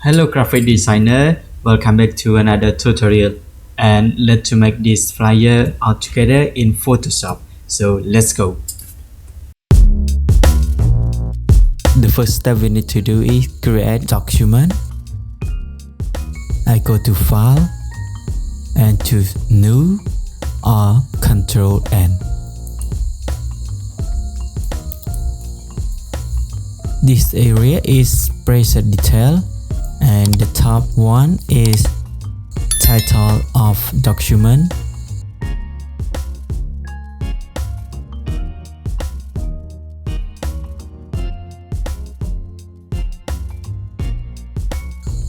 Hello graphic designer, welcome back to another tutorial and let's make this flyer all together in Photoshop. So let's go. The first step we need to do is create document. I go to File and choose New or Ctrl N. This area is preset detail and the top one is title of document.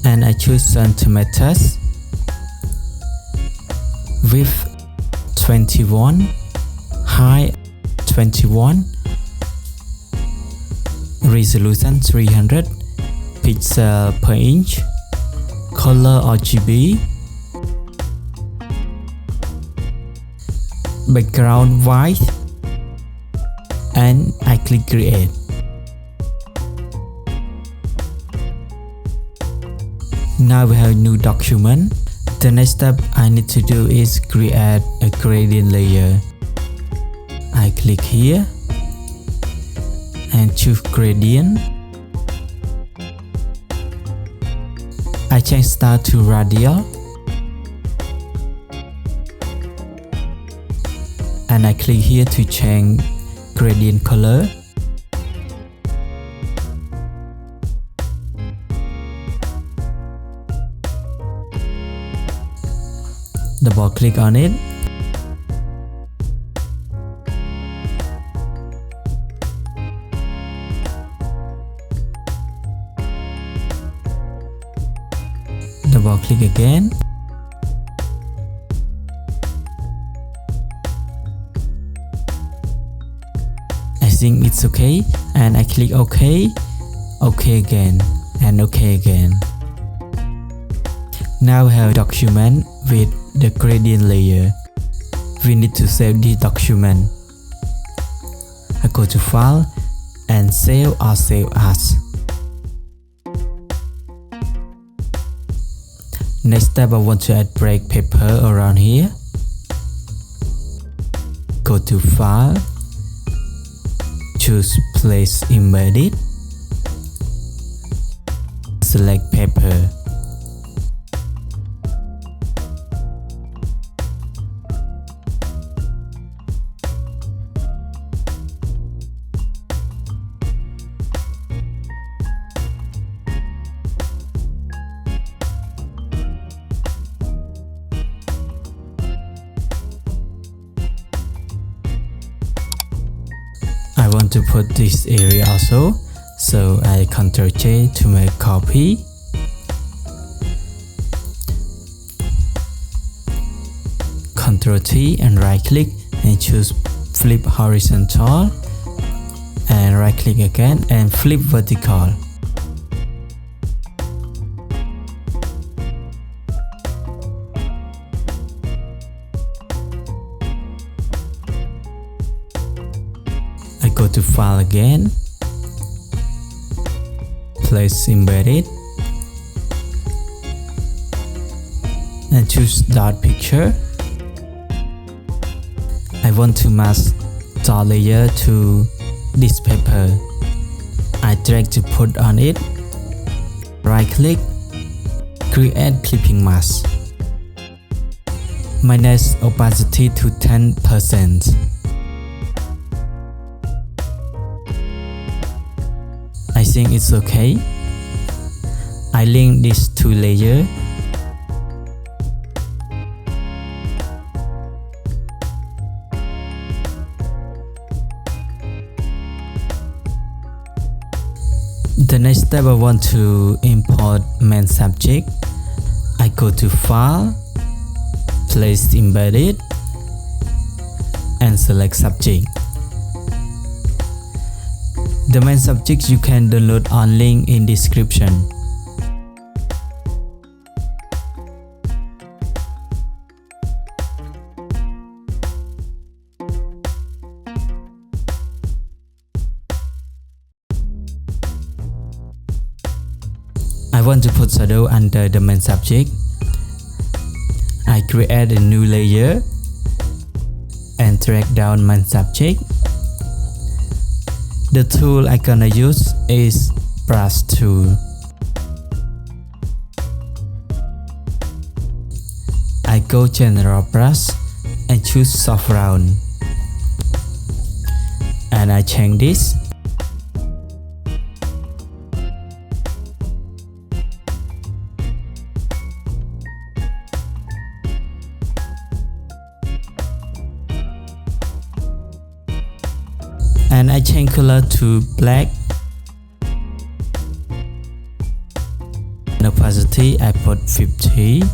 And I choose centimeters, width 21, height 21, resolution 300 pixel per inch, color RGB, background white, and I click create. Now we have a new document. The next step I need to do is create a gradient layer. I click here and choose gradient. I change style to radial and I click here to change gradient color. Double click on it. Double click again. I think it's okay and I click OK, OK again and OK again. Now we have a document with the gradient layer. We need to save this document. I go to File and Save or Save As. Next step, I want to add break paper around here. Go to File, choose Place Embedded, select paper. I want to put this area also, so I Ctrl J to make copy. Ctrl T and right click and choose flip horizontal and right click again and flip vertical. I go to File again, Place Embedded, and choose Dot Picture. I want to mask dot layer to this paper. I drag to put on it, right click, create clipping mask. Minus opacity to 10%. I think it's okay. I link these two layers. The next step, I want to import main subject. I go to File, Place Embedded, and select Subject. The main subject you can download on link in description. want to put shadow under the main subject. I create a new layer and drag down main subject. The tool I gonna use is brush tool. I go general brush and choose soft round, and I change this. And I change color to black. And opacity I put 50.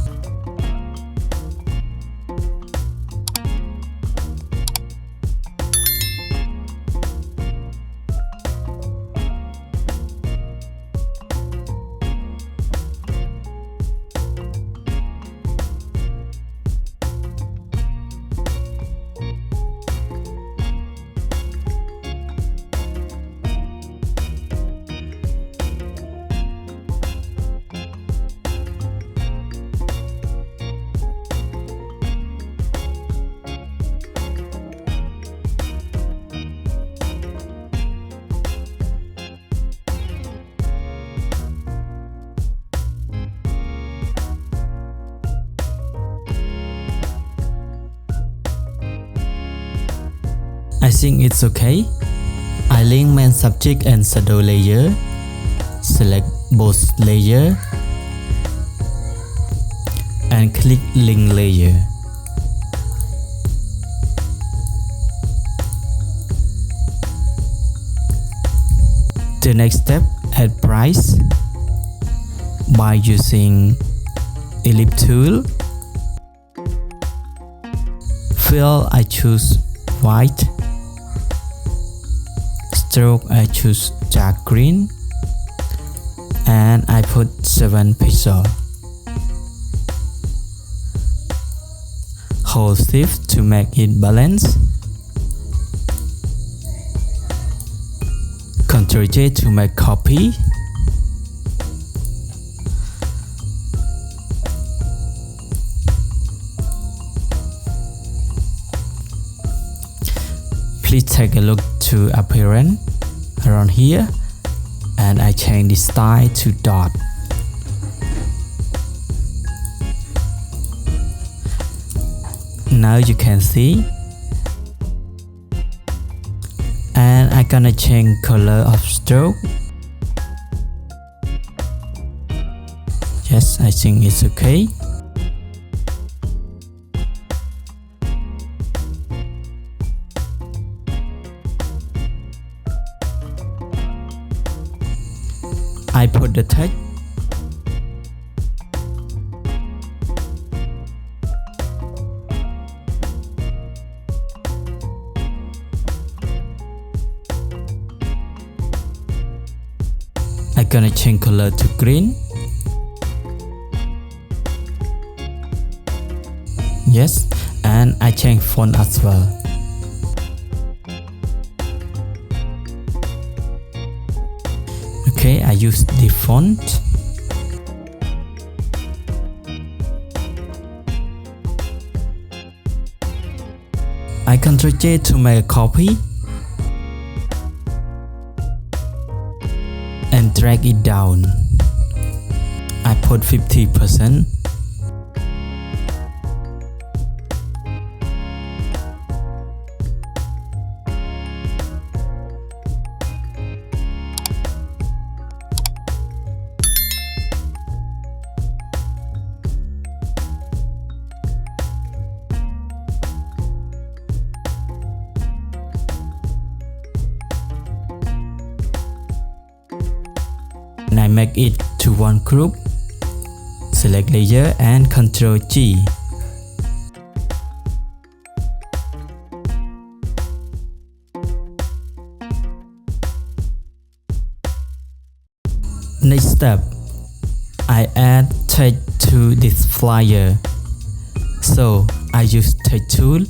I think it's okay. I link main subject and shadow layer. Select both layer and click link layer. The next step, add price by using ellipse tool. Fill I choose white. Stroke I choose dark green, and I put 7 pixels. Hold shift to make it balanced. Ctrl J to make copy. Please take a look to appearance around here, and I change the style to dot. Now you can see, and I gonna change color of stroke. Yes, I think it's okay. I put the text. I'm gonna change color to green. Yes, and I change font as well. Okay, I use the font. I Ctrl J to make a copy and drag it down. I put 50%. And I make it to one group. Select layer and Ctrl G. Next step, I add text to this flyer. So I use text tool.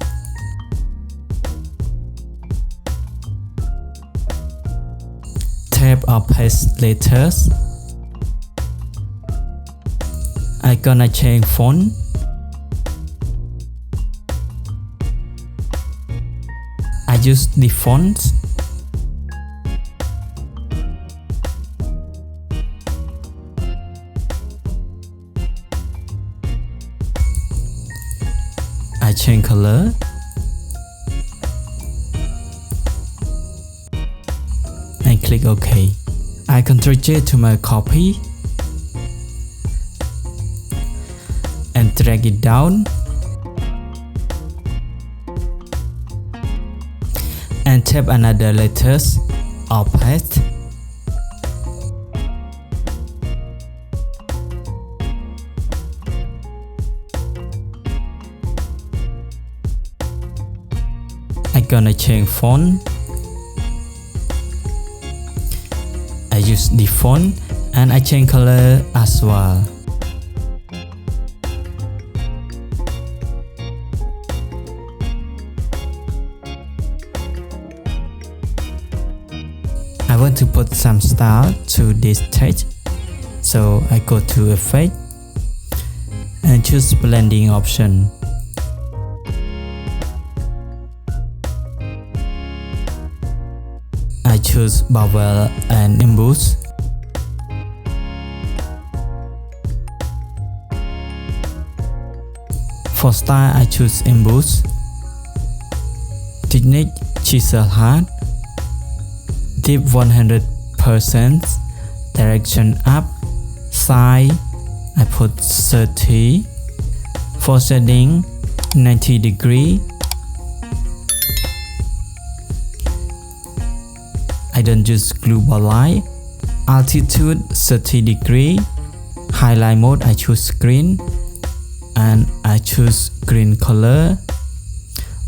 Tap or paste letters. I gonna change font. I use the fonts. I change color. And click OK. I Ctrl J to my copy and drag it down and tap another letters or paste. I gonna change font. I use the font and I change color as well. I want to put some style to this text, so I go to Effect and choose blending option. I choose bubble and emboss. For style, I choose emboss. Technique, chisel hard. Dip 100%. Direction up. Size, I put 30. For shading, 90 degree. I don't use global light. Altitude 30 degree. Highlight mode, I choose green and I choose green color.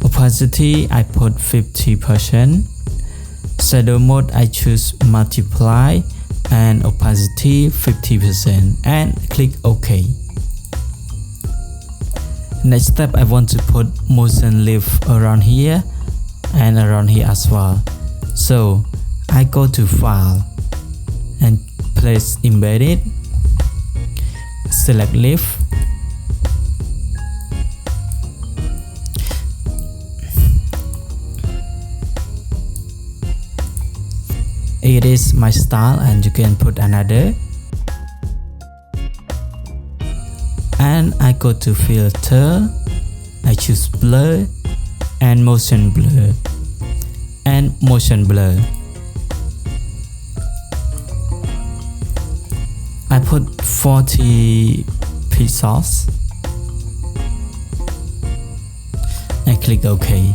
Opacity, I put 50%. Shadow mode, I choose multiply and opacity 50% and click OK. Next step, I want to put motion leaf around here and around here as well. So I go to File and place Embedded, select Leaf, it is my style and you can put another, and I go to Filter, I choose Blur and Motion Blur and Motion Blur. I put 40 pixels and click OK.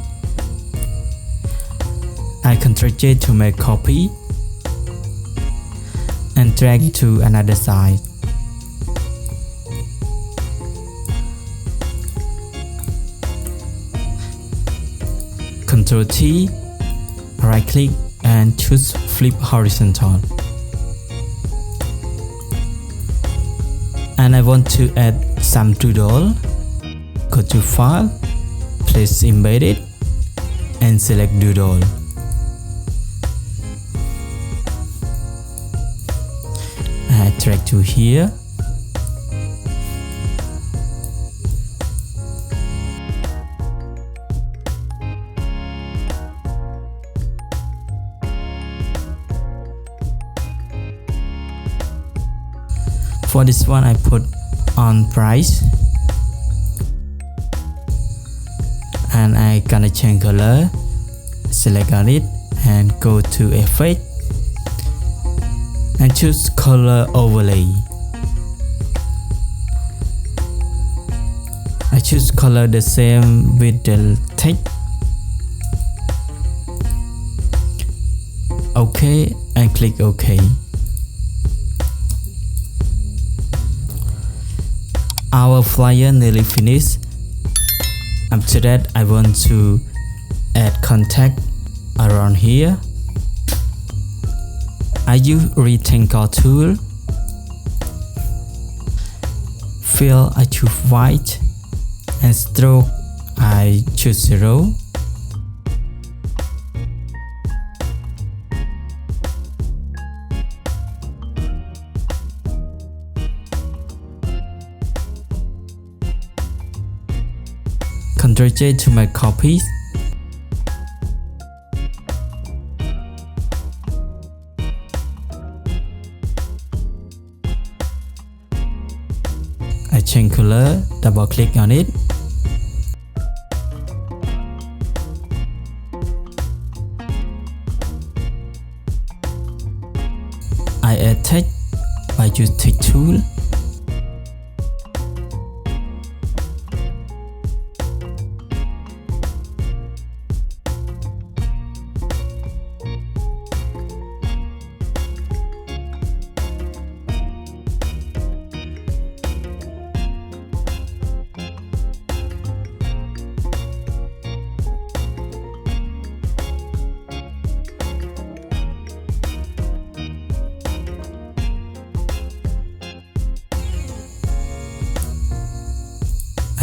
I Ctrl J to make copy and drag to another side. Ctrl T, right click and choose Flip Horizontal. And I want to add some doodle. Go to File, place Embedded and select Doodle. I drag to here. For this one, I put on price and I gonna change color, select on it and go to Effect and choose Color Overlay. I choose color the same with the text. OK and click OK. Our flyer nearly finished. After that, I want to add contact around here. I use rectangle tool. Fill, I choose white and stroke, I choose 0. Ctrl-J to make copies. I change color, double click on it. I add text by use text tool.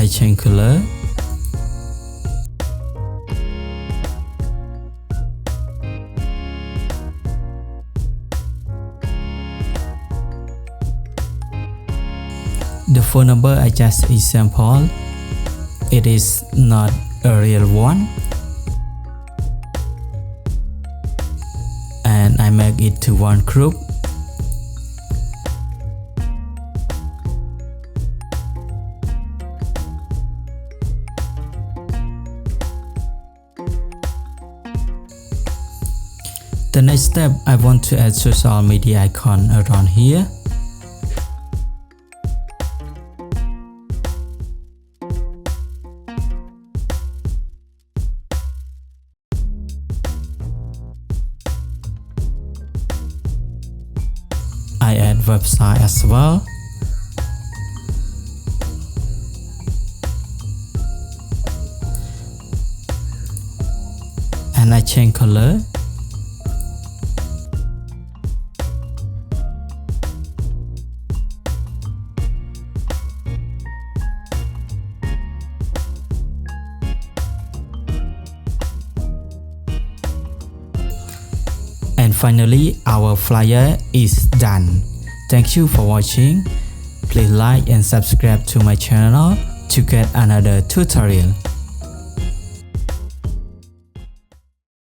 I change color. The phone number I just example, it is not a real one, and I make it to one group. The next step, I want to add social media icon around here. I add website as well. And I change color. And finally, our flyer is done. Thank you for watching. Please like and subscribe to my channel to get another tutorial.